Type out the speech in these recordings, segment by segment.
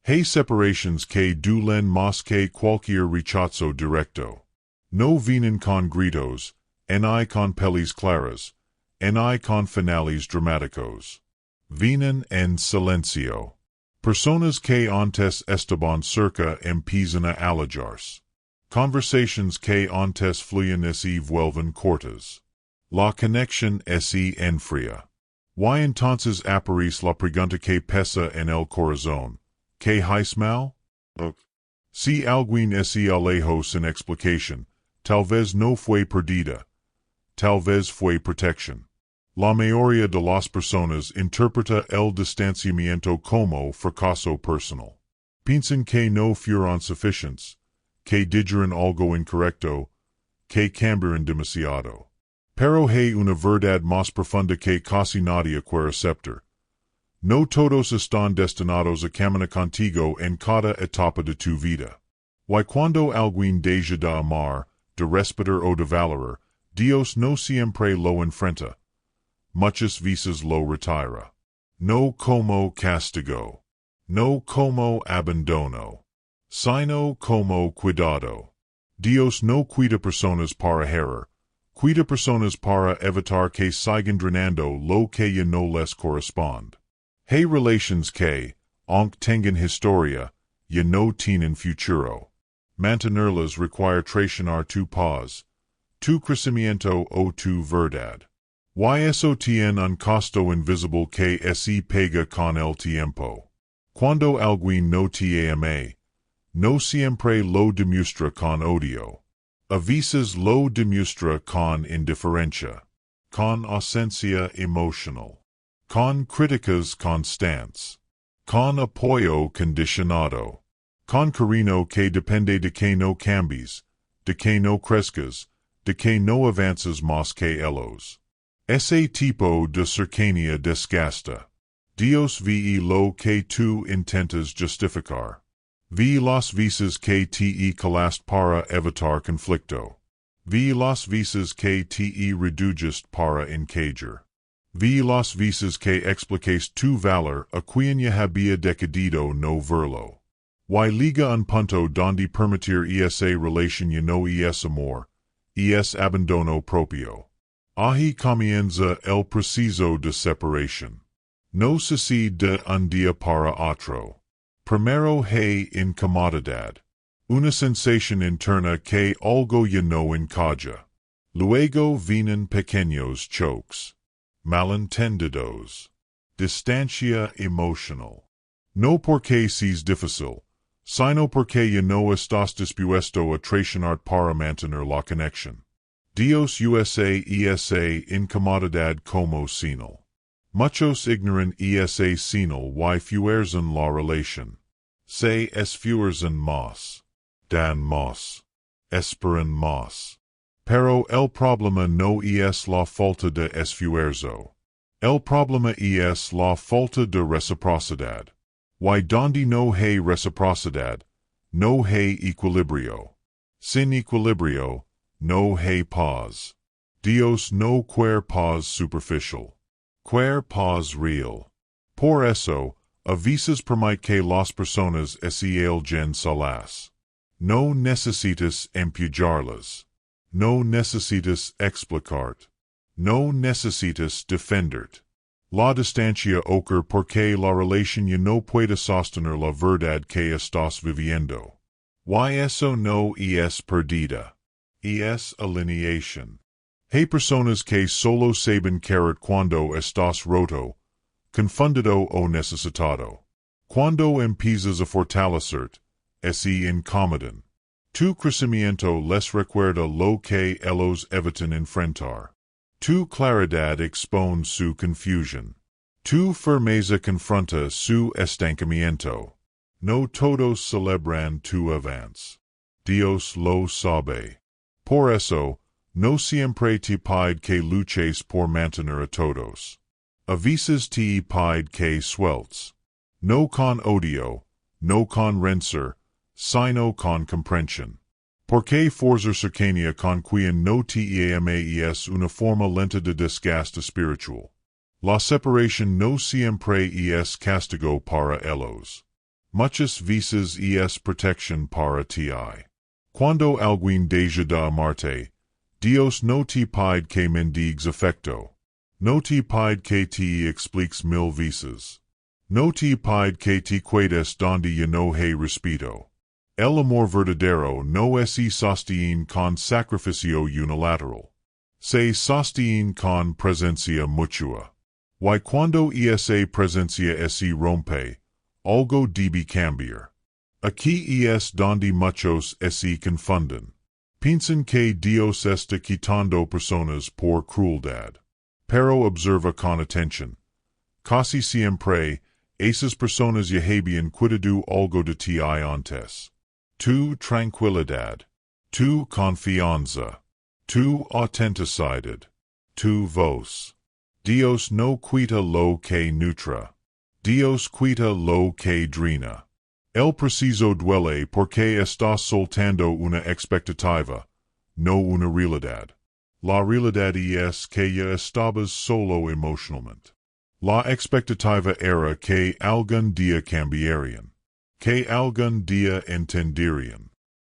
Hey separations que duelen más que cualquier rechazo directo. No vienen con gritos, ni con pelis claras, ni con finales dramáticos. Vienen en silencio. Personas que antes estaban cerca empiezan a alejarse. Conversations que antes fluían y vuelven cortas. La conexión se enfría. Y entonces aparece la pregunta que pesa en el corazón. ¿Qué hice mal? Si alguien se alejó sin explicación, tal vez no fue perdida. Tal vez fue protección. La mayoría de las personas interpreta el distanciamiento como fracaso personal. Piensan que no fueron suficientes, que dijeron algo incorrecto, que cambiaron demasiado. Pero hay una verdad más profunda que casi nadie quiere aceptar. No todos están destinados a caminar contigo en cada etapa de tu vida. Y cuando alguien deja de amar, de respetar o de valorar, Dios no siempre lo enfrenta. Muchas veces lo retira. No como castigo. No como abandono. Sino como cuidado. Dios no cuida personas para herir. Cuida personas para evitar que sigan drenando lo que ya no les corresponde. Hay relations que, aunque tengan historia, ya no tienen futuro. Mantenerlas require traicionar tu paz, tu crecimiento o tu verdad. Y eso tiene un costo invisible que se paga con el tiempo. Cuando alguien no te ama, no siempre lo demuestra con odio. A veces lo demuestra con indiferencia, con ausencia emocional, con críticas constantes, con apoyo condicionado, con cariño que depende de que no cambies, de que no crezcas, de que no avances más que ellos. Ese tipo de cercanía desgasta. Dios ve lo que tú intentas justificar. Ve las veces que te calaste para evitar conflicto. Ve las veces que te reduces para encajar. Ve las veces que explicas tu valor a quien ya había decidido no verlo. Y liga un punto donde permitir esa relación ya no es amor, es abandono propio. Ahí comienza el proceso de separación. No se de un día para otro. Primero hay incomodidad. Una sensación interna que algo ya no encaja. Luego vienen pequeños choques. Malentendidos. Distancia emocional. No porque es difícil, sino porque ya no estás dispuesto a traicionar para mantener la conexión. Dios esa incomodidad como sino. Muchos ignoran ese sino y fuerzan la relación. Se esfuerzan más. Dan más. Esperan más. Pero el problema no es la falta de esfuerzo. El problema es la falta de reciprocidad. Y donde no hay reciprocidad, no hay equilibrio. Sin equilibrio, no hay paz. Dios no quiere paz superficial. Quiere paz real. Por eso, a veces permite que las personas se aljen solas. No necesitas empujarlas. No necesitas explicarte. No necesitas defenderte. La distancia ocurre porque la relación ya no puede sostener la verdad que estás viviendo. Y eso no es perdida. Es alineación. Hay personas que solo saben querer cuando estás roto, confundido o necesitado. Cuando empiezas a fortalecerte, se incomodan. Tu crecimiento les recuerda lo que ellos evitan enfrentar. Tu claridad expone su confusión. Tu firmeza confronta su estancamiento. No todos celebran tu avance. Dios lo sabe. Por eso, no siempre te pide que luches por mantener a todos. A veces te pide que sueltes. No con odio, no con rencor, sino con comprensión. Porque forzar cercanía con quien no te ama es una forma lenta de desgaste espiritual. La separación no siempre es castigo para ellos. Muchas veces es protección para ti. Cuando alguien deja de amarte, Dios no te pide que mendigues afecto. No te pide que te expliques mil veces. No te pide que te quedes donde ya no hay respeto. El amor verdadero no se sostiene con sacrificio unilateral. Se sostiene con presencia mutua. Y cuando esa presencia se rompe, algo debe cambiar. Aquí es donde muchos se confunden. Piensan que Dios está quitando personas por crueldad. Pero observa con atención. Casi siempre, esas personas ya habían quitado algo de ti antes. Tu tranquilidad. Tu confianza. Tu autenticidad. Tu voz. Dios no quita lo que nutra. Dios quita lo que drena. El preciso duele porque estás soltando una expectativa, no una realidad. La realidad es que ya estabas solo emocionalmente. La expectativa era que algún día cambiarían. Que algún día entenderían.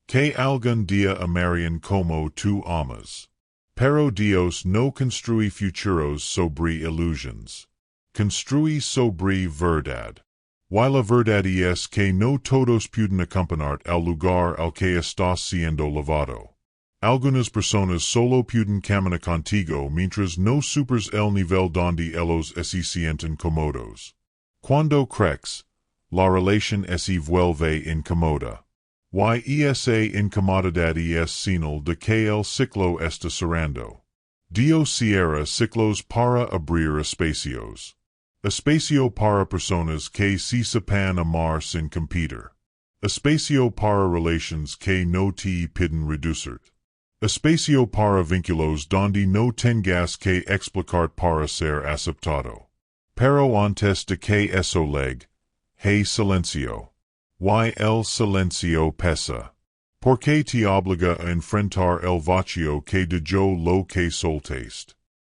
Que algún día amarían como tú amas. Pero Dios no construye futuros sobre ilusiones. Construye sobre verdad. Y la verdad es que no todos pueden acompañar al lugar al que estás siendo llevado. Algunas personas solo pueden caminar contigo mientras no superes el nivel donde ellos se sienten cómodos. Cuando crees, la relación se vuelve incómoda. Y esa incomodidad es señal de que el ciclo está cerrando. Dios cierra ciclos para abrir espacios. Espacio para personas que se sepan amar sin competir. Espacio para relations que no te piden reducir. Espacio para vínculos donde no tengas que explicar para ser aceptado. Pero antes de que eso llegue, hay silencio. Y el silencio pesa. Porque te obliga a enfrentar el vacío que dejó lo que soltaste.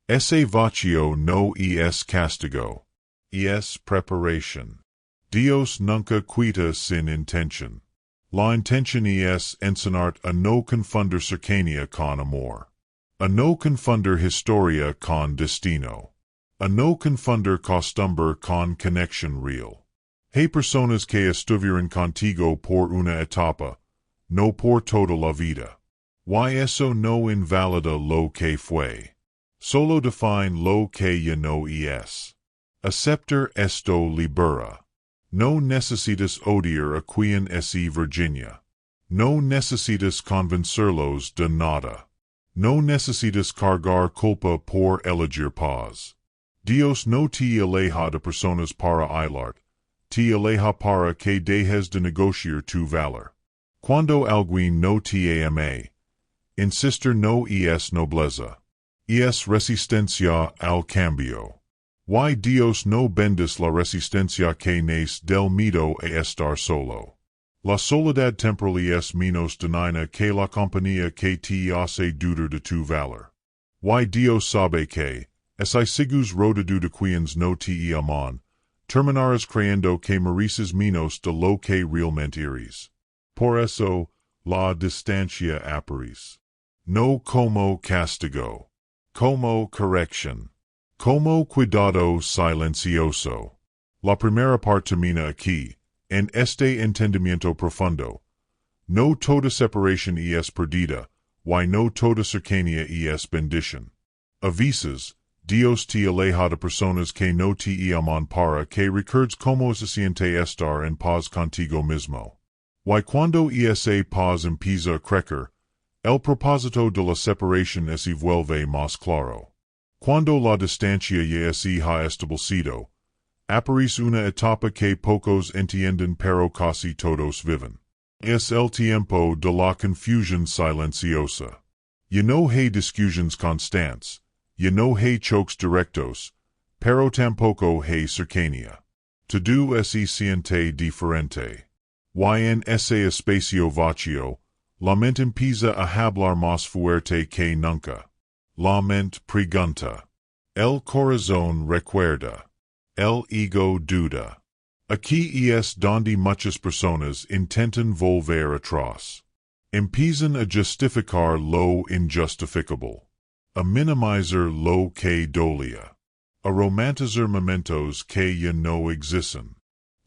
Ese vacío no es castigo. Es preparación. Dios nunca quita sin intención. La intención es enseñarte a no confundir cercanía con amor. A no confundir historia con destino. A no confundir costumbre con conexión real. Hay personas que estuvieron contigo por una etapa, no por toda la vida. Y eso no invalida lo que fue. Solo define lo que ya no es. Aceptar esto libera. No necesitas odiar a quien es Virginia. No necesitas convencerlos de nada. No necesitas cargar culpa por elegir paz. Dios no te aleja de personas para ailarte, te aleja para que dejes de negociar tu valor. Cuando alguien no te ama, insistir no es nobleza. Es resistencia al cambio. Y Dios no bendice la resistencia que nace del miedo a estar solo. La soledad temporal es menos dañina que la compañía que te hace dudar de tu valor. Y Dios sabe que, si sigues rodeado de quienes no te aman, terminarás creyendo que mereces menos de lo que realmente eres. Por eso, la distancia aparece. No como castigo. Como corrección. Como cuidado silencioso. La primera parte termina aquí, en este entendimiento profundo. No toda separación es perdida, y no toda cercanía es bendición. A veces, Dios te aleja de personas que no te aman para que recuerdes cómo se siente estar en paz contigo mismo. Y cuando esa paz empieza a crecer, el propósito de la separación se vuelve más claro. Cuando la distancia ya se ha establecido, aparece una etapa que pocos entienden pero casi todos viven. Es el tiempo de la confusión silenciosa. Ya no hay discusiones constantes, ya no hay choques directos, pero tampoco hay cercanía. Todo se siente diferente. Y en ese espacio vacío, la mente empieza a hablar más fuerte que nunca. La mente pregunta. El corazón recuerda. El ego duda. Aquí es donde muchas personas intentan volver atrás. Empiezan a justificar lo injustificable. A minimizar lo que dolía. A romantizar momentos que ya no existen.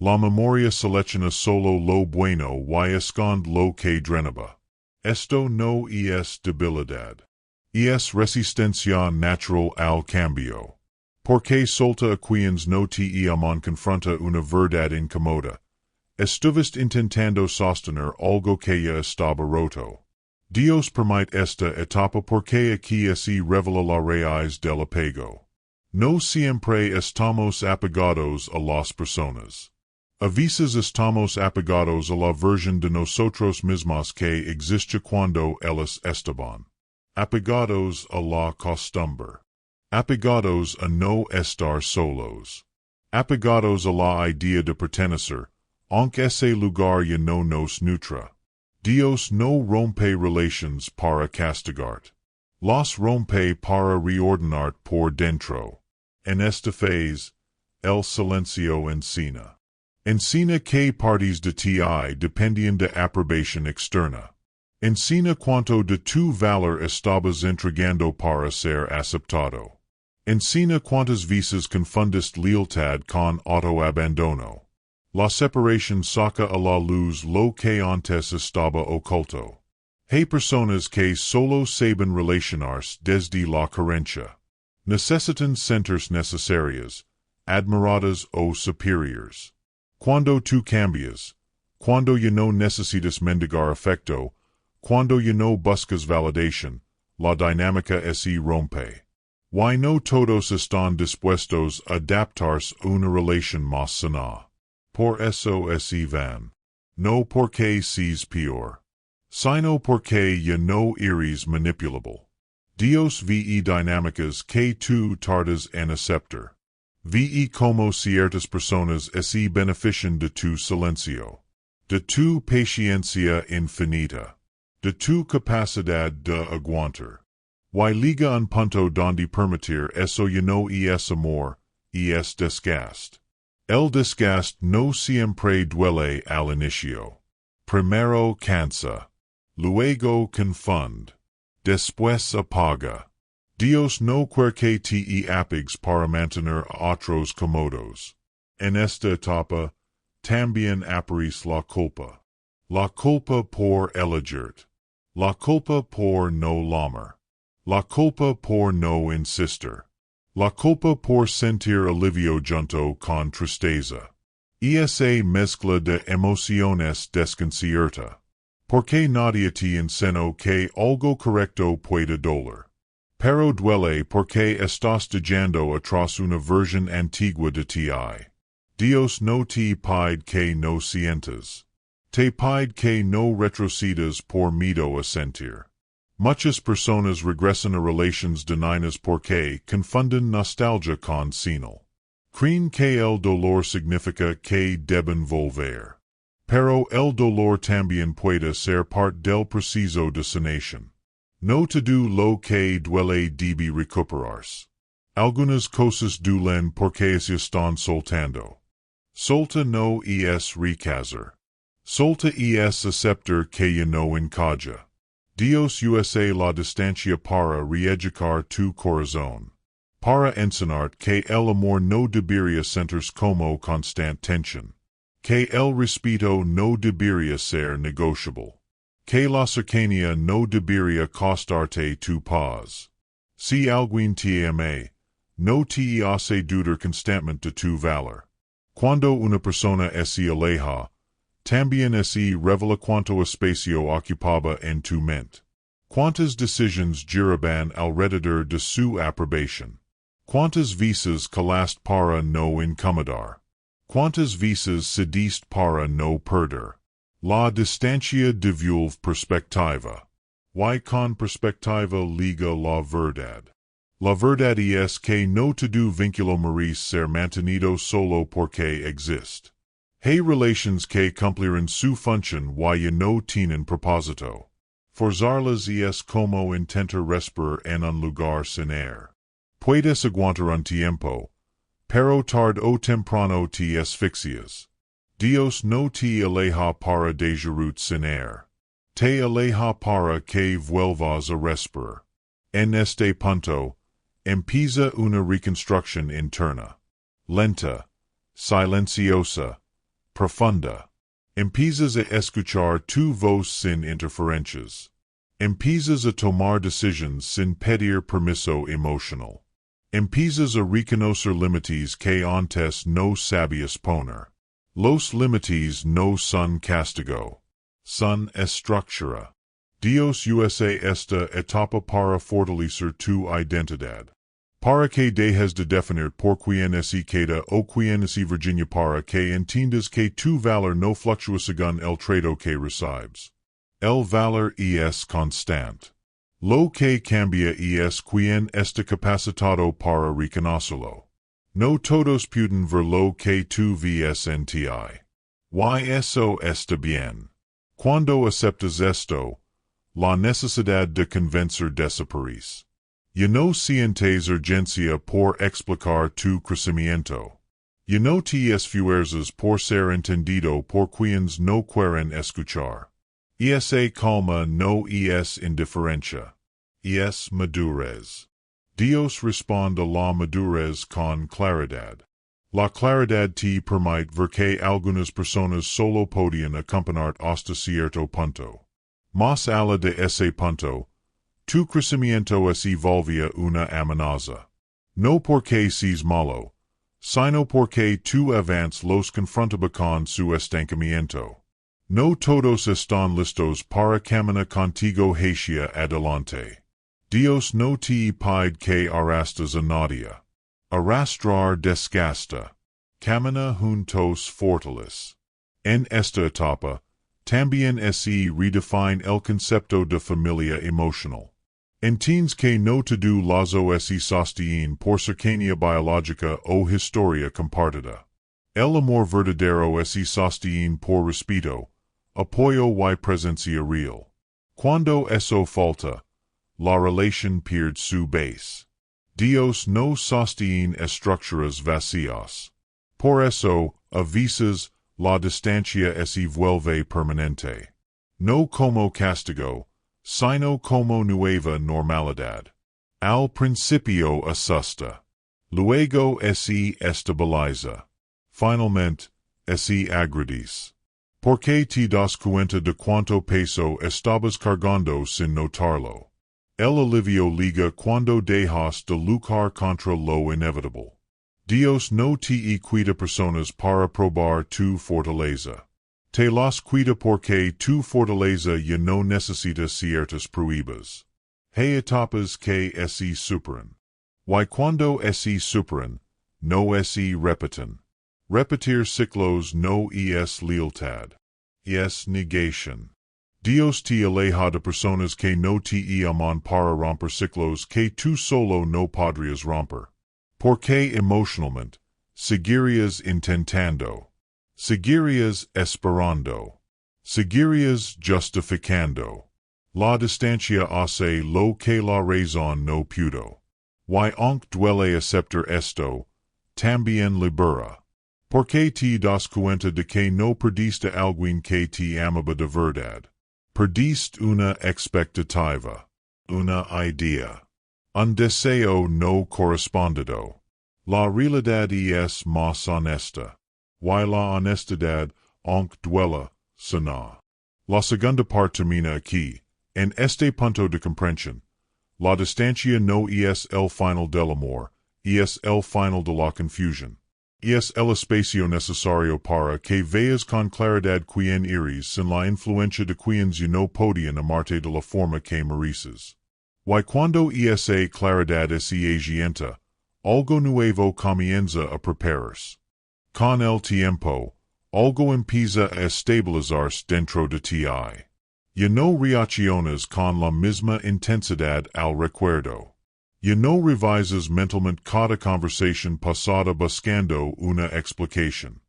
La memoria selecciona solo lo bueno y esconde lo que drenaba. Esto no es debilidad. Es resistencia natural al cambio. Porque solta aquiens no te aman confronta una verdad incómoda. Estuviste intentando sostener algo que ya estaba roto. Dios permite esta etapa porque aquí así revela la raíz del apego. No siempre estamos apegados a las personas. A veces estamos apegados a la versión de nosotros mismos que existe cuando ellos estaban. Apegados a la costumbre. Apegados a no estar solos. Apegados a la idea de pertenecer, aunque ese lugar ya no nos nutra. Dios no rompe relations para castigarte. Los rompe para reordenarte por dentro. En esta phase, el silencio encina. Encina que partes de ti dependían de aprobación externa. Encina cuanto de tu valor estabas entregando para ser aceptado. Encina cuantas veces confundiste lealtad con autoabandono. La separación saca a la luz lo que antes estaba oculto. Hay personas que solo saben relacionarse desde la carencia. Necesitan centers necesarias, admiradas o superiores. Cuando tú cambias, cuando ya no necesitas mendigar afecto, cuando ya no buscas validación, la dinámica se rompe. Y no todos están dispuestos a adaptarse a una relación más sana. Por eso se van. No porque es peor. Sino porque ya no eres manipulable. Dios ve dinámicas que tú tardas en aceptar. Ve como ciertas personas se benefician de tu silencio. De tu paciencia infinita. De tu capacidad de aguantar. Y liga un punto donde permitir eso ya no es amor, es desgaste. El desgaste no siempre duele al inicio. Primero cansa. Luego confunde. Después apaga. Dios no quiere que te apegues para mantener a otros cómodos. En esta etapa, también aparece la culpa. La culpa por elegirte. La culpa por no lamar. La culpa por no insistir. La culpa por sentir alivio junto con tristeza. Esa mezcla de emociones desconcierta. Porque nadie te enseñó que algo correcto puede doler. Pero duele porque estás dejando atrás una versión antigua de ti. Dios no te pide que no sientas. Te pide que no retrocedas por miedo a sentir. Muchas personas regresan a relations dañinas porque confunden nostalgia con sino. Creen que el dolor significa que deben volver. Pero el dolor también puede ser parte del proceso de sanación. No todo lo que duele debe recuperarse. Algunas cosas duelen porque se están soltando. Solta no es recazar. Solta es aceptar que ya no encaja. Dios usa la distancia para reeducar tu corazón. Para enseñarte que el amor no debería sentirse como constant tensión. Que el respeto no debería ser negociable. Que la cercanía no debería costarte tu paz. Si alguien te ama, no te hace dudar constantemente de tu valor. Cuando una persona se aleja, también se revela cuánto espacio ocupaba en tu mente. Cuántas decisiones giraban alrededor de su aprobación. Cuántas veces calaste para no incomodar. Cuántas veces cediste para no perder. La distancia devuelve perspectiva. Y con perspectiva liga la verdad. La verdad es que no todo vínculo merece ser mantenido solo porque existe. Hay relations que cumplirán su función y no tienen propósito. Forzarlas es como intentar respirar en un lugar sin aire. Puedes aguantar un tiempo, pero tarde o temprano te asfixias. Dios no te aleja para dejarut. Te aleja para que vuelvas a respirar. En este punto, empieza una reconstrucción interna. Lenta, silenciosa, profunda. Empiezas a escuchar tu voz sin interferencias. Empiezas a tomar decisiones sin pedir permiso emocional. Empiezas a reconocer límites que antes no sabías poner. Los límites no son castigo. Son estructura. Dios usa esta etapa para fortalecer tu identidad. Para que dejes de definir por quien es queda o quien es Virginia para que entiendas que tu valor no fluctúa según el trato que recibes. El valor es constante. Lo que cambia es quien está capacitado para reconocerlo. No todos pueden ver lo que tu ves en ti. Y eso está bien. Cuando aceptas esto, la necesidad de convencer desaparece. Ya no sientes urgencia por explicar tu crecimiento. Ya no te esfuerzas por ser entendido por quienes no quieren escuchar. Esa calma no es indiferencia. Es madurez. Dios responde a la madurez con claridad. La claridad te permite ver que algunas personas solo podían acompañar hasta cierto punto. Más allá de ese punto, tu crecimiento es volvía una amenaza. No porque seas malo, sino porque tu avance los confrontaba con su estancamiento. No todos están listos para caminar contigo hacia adelante. Dios no te pide que arrastres a nadie. Arrastrar desgasta. Camina juntos fortalece. En esta etapa, también redefine el concepto de familia emocional. Entiendes que no todo lazo es sostien por cercanía biológica o historia compartida. El amor verdadero es sostien por respeto, apoyo y presencia real. Cuando eso falta, la relación pierde su base. Dios no sostiene estructuras vacías. Por eso, a veces, la distancia se vuelve permanente. No como castigo, sino como nueva normalidad. Al principio asusta. Luego se estabiliza. Finalmente, se agradece. Porque te das cuenta de cuánto peso estabas cargando sin notarlo. El alivio liga cuando dejas de luchar contra lo inevitable. Dios no te cuida personas para probar tu fortaleza. Te las cuida porque tu fortaleza ya no necesita ciertas pruebas. Hay etapas que se superan. Y cuando se superan, no se repiten. Repetir ciclos no es lealtad. Es negación. Dios te aleja de personas que no te aman para romper ciclos que tú solo no podrías romper. Porque emocionalmente, seguirías intentando. Seguirías esperando. Seguirías justificando. La distancia hace lo que la razón no pudo. Y aunque duele aceptar esto, también libera. Porque te das cuenta de que no perdiste alguien que te amaba de verdad. Perdiste una expectativa. Una idea. Un deseo no correspondido. La realidad es más honesta. Y la honestidad, aunque duela, sana. La segunda parte termina aquí. En este punto de comprensión, la distancia no es el final del amor, es el final de la confusión. Es el espacio necesario para que veas con claridad quien eres sin la influencia de quienes ya no podían amarte de la forma que mereces. Y cuando esa claridad se agienta, algo nuevo comienza a prepararse. Con el tiempo, algo empieza a estabilizarse dentro de ti. Ya no reaccionas con la misma intensidad al recuerdo. Ya no revisas mentalmente cada conversación pasada buscando una explicación.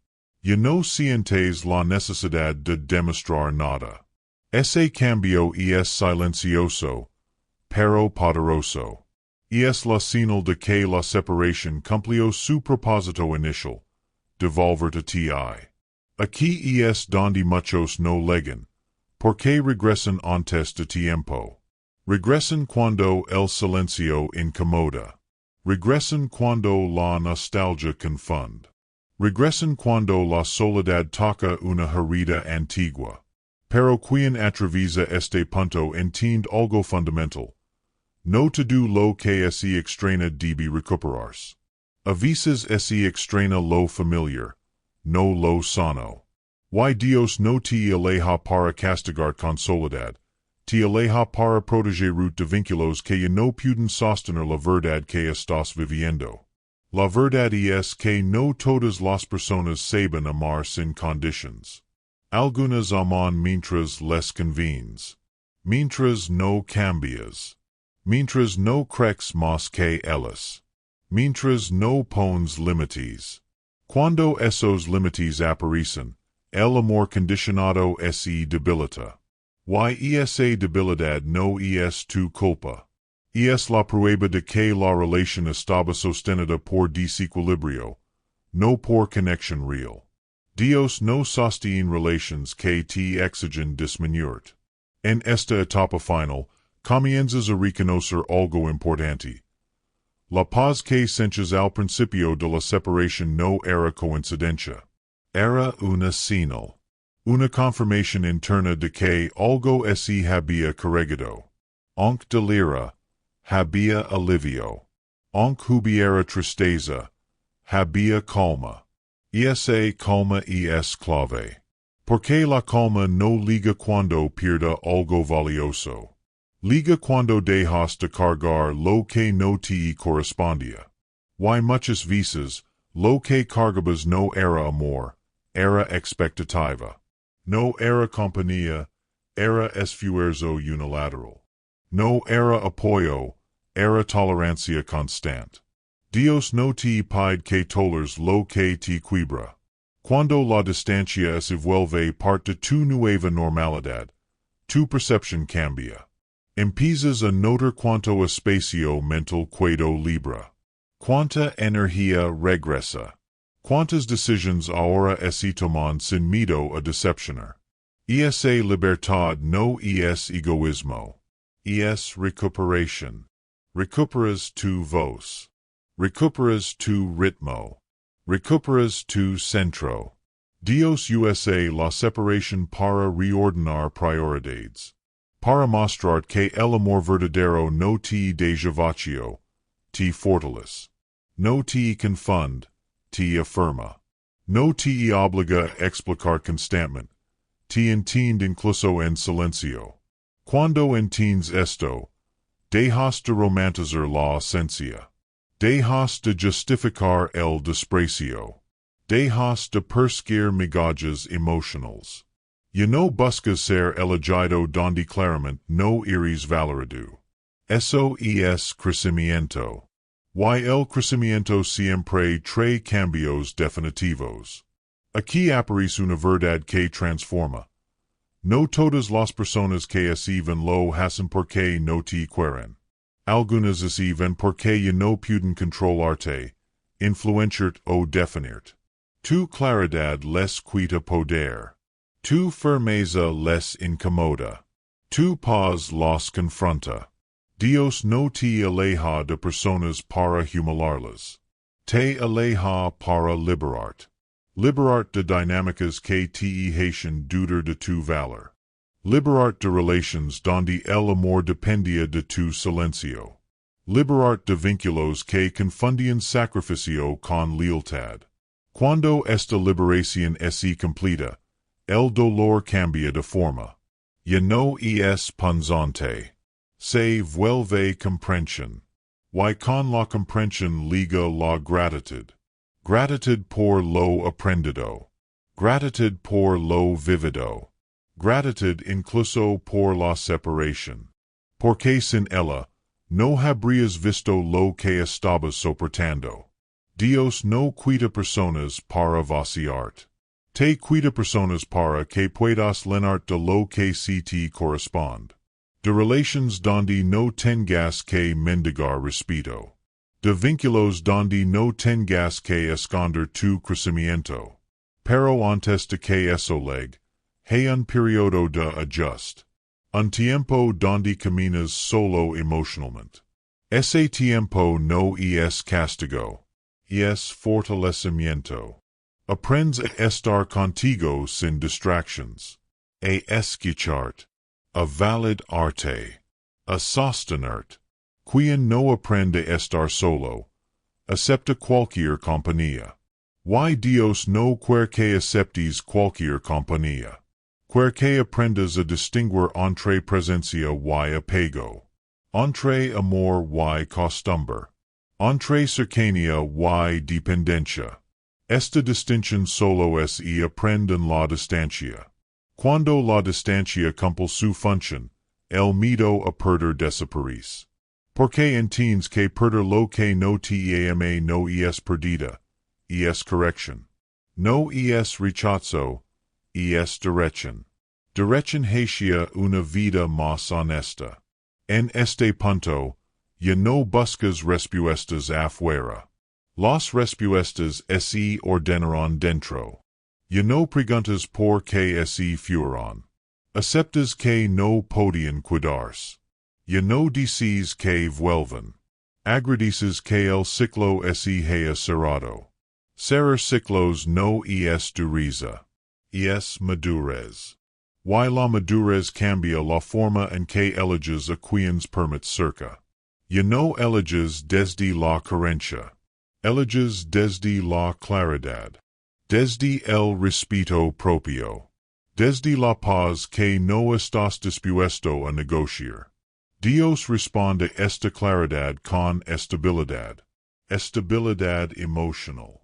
Ya no sientes la necesidad de demostrar nada. Ese cambio es silencioso, pero poderoso. Es la señal de que la separación cumplió su propósito inicial, devolverte a ti. Aquí es donde muchos no llegan, porque regresan antes de tiempo. Regresan cuando el silencio incomoda. Regresan cuando la nostalgia confunde. Regresan cuando la soledad toca una herida antigua. Pero quien atraviesa este punto entiende algo fundamental. No todo lo que es extraño debe recuperarse. A veces es extraño lo familiar, no lo sano. Y Dios no te aleja para castigar con soledad, te aleja para proteger de vínculos que ya no pueden sostener la verdad que estás viviendo. La verdad es que no todas las personas saben amar sin conditions. Algunas aman mientras les convienes. Mientras no cambias. Mientras no crees más que ellas. Mientras no pones límites. Cuando esos límites aparecen, el amor condicionado se debilita. Y esa debilidad no es tu culpa. Es la prueba de que la relación estaba sostenida por desequilibrio, no por conexión real. Dios no sostiene relaciones que te exigen disminuir. En esta etapa final, comienzas a reconocer algo importante. La paz que senches al principio de la separación no era coincidencia. Era una señal. Una confirmación interna de que algo se había corregido. Aunque delira, había alivio. Aunque hubiera tristeza, había calma. Y esa calma es clave. Porque la calma no liga cuando pierda algo valioso. Liga cuando dejas de cargar lo que no te correspondía. Y muchas veces, lo que cargabas no era amor, era expectativa. No era compañía, era esfuerzo unilateral. No era apoyo, era tolerancia constante. Dios no te pide que toleres lo que te quiebra. Cuando la distancia se vuelve parte de tu nueva normalidad, tu percepción cambia. Empiezas a notar cuánto espacio mental quedó libre. Cuánta energía regresa. Cuántas decisiones ahora se toman sin miedo a decepcionar. Esa libertad no es egoísmo. Es recuperación. Recuperas tu voz. Recuperas tu ritmo. Recuperas tu centro. Dios usa la separación para reordenar prioridades. Para mostrar que el amor verdadero no te deja vacío, te fortalece. No te confunde, te afirma. No te obliga a explicar constantemente, te entiende incluso en silencio. Cuando entiendes esto, dejas de romantizar la esencia. Dejas de justificar el desprecio. Dejas de perseguir migajas emocionales. Ya no buscas ser elegido donde claramente no eres valorado. Eso es crecimiento. Y el crecimiento siempre trae cambios definitivos. Aquí aparece una verdad que transforma. No todas las personas que ven lo hacen porque no te quieren. Algunas ven porque ya no pueden controlarte, influenciarte o definirte. Tu claridad les quita poder. Tu firmeza les incomoda. Tu paz los confronta. Dios no te aleja de personas para humillarlas. Te aleja para liberarte. Liberarte de dinámicas que te hacen dudar de tu valor. Liberarte de relaciones donde el amor dependía de tu silencio. Liberarte de vínculos que confundían sacrificio con lealtad. Cuando esta liberación es completa, el dolor cambia de forma. Ya no es punzante. Se vuelve comprensión. Y con la comprensión liga la gratitud. Gratitud por lo aprendido. Gratitud por lo vivido. Gratitud incluso por la separación. Porque sin ella, no habrías visto lo que estabas soportando. Dios no quita personas para vaciarte. Te quita personas para que puedas llenarte de lo que sí te corresponde. De relaciones donde no tengas que mendigar respeto. De vínculos donde no tengas que esconder tu crecimiento. pero antes de que eso llegue, hay un periodo de ajuste. Un tiempo donde caminas solo emocionalmente. Ese tiempo no es castigo. Es fortalecimiento. Aprendes a estar contigo sin distractions. A escucharte. A validarte. A sostenerte. Quien no aprende a estar solo, acepta cualquier compañía. Y Dios no quiere que aceptes cualquier compañía. Quiere que aprendas a distinguir entre presencia y apego. Entre amor y costumbre. Entre cercanía y dependencia. Esta distinción solo es y aprende en la distancia. Cuando la distancia cumple su función, el miedo a perder desaparece. Porque entiendes que perder lo que no te ama no es perdida, es corrección. No es rechazo, es dirección. Dirección hacia una vida más honesta. En este punto, ya no buscas respuestas afuera. Las respuestas se ordenarán dentro. Ya no preguntas por qué se fueron. Aceptas que no podían cuidarse. Ya no dices que vuelven. Agradeces que el ciclo se haya cerrado. Cerrar ciclos no es dureza. Es madurez. Y la madurez cambia la forma en que eliges a quienes permite cerca. Ya no eliges desde la carencia. Eliges desde la claridad. Desde el respeto propio. Desde la paz que no estás dispuesto a negociar. Dios responde esta claridad con estabilidad. Estabilidad emocional.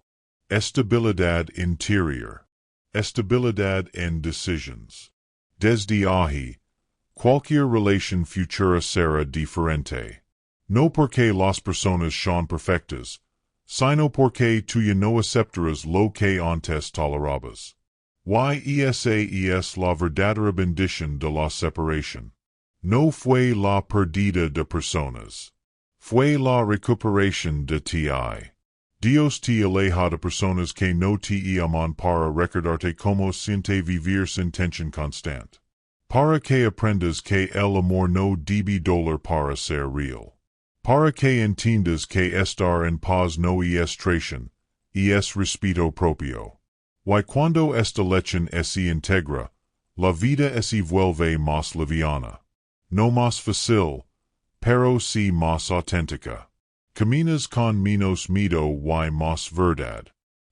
Estabilidad interior. Estabilidad en decisions. Desde ahí, cualquier relación futura será diferente. No porque las personas son perfectas, sino porque tú ya no aceptarás lo que antes tolerabas. Esa es la verdadera bendición de la separación. No fue la pérdida de personas. Fue la recuperación de ti. Dios te aleja de personas que no te aman para recordarte cómo siente vivir sin tensión constante. Para que aprendas que el amor no debe doler para ser real. Para que entiendas que estar en paz no es traición, es respeto propio. Y cuando esta lección se integra, la vida se vuelve más liviana. No más fácil, pero sí más auténtica. Caminas con menos miedo y más verdad.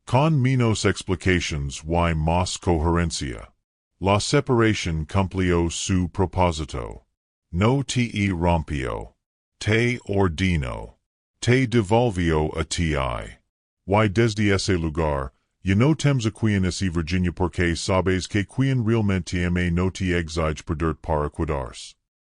Con menos explications y más coherencia. La separación cumplió su propósito. No te rompió. Te ordenó. Te devolvió a ti. Y desde ese lugar, ya no temes a quien ese Virginia porque sabes que quien realmente ama no te exige perder para cuidarse.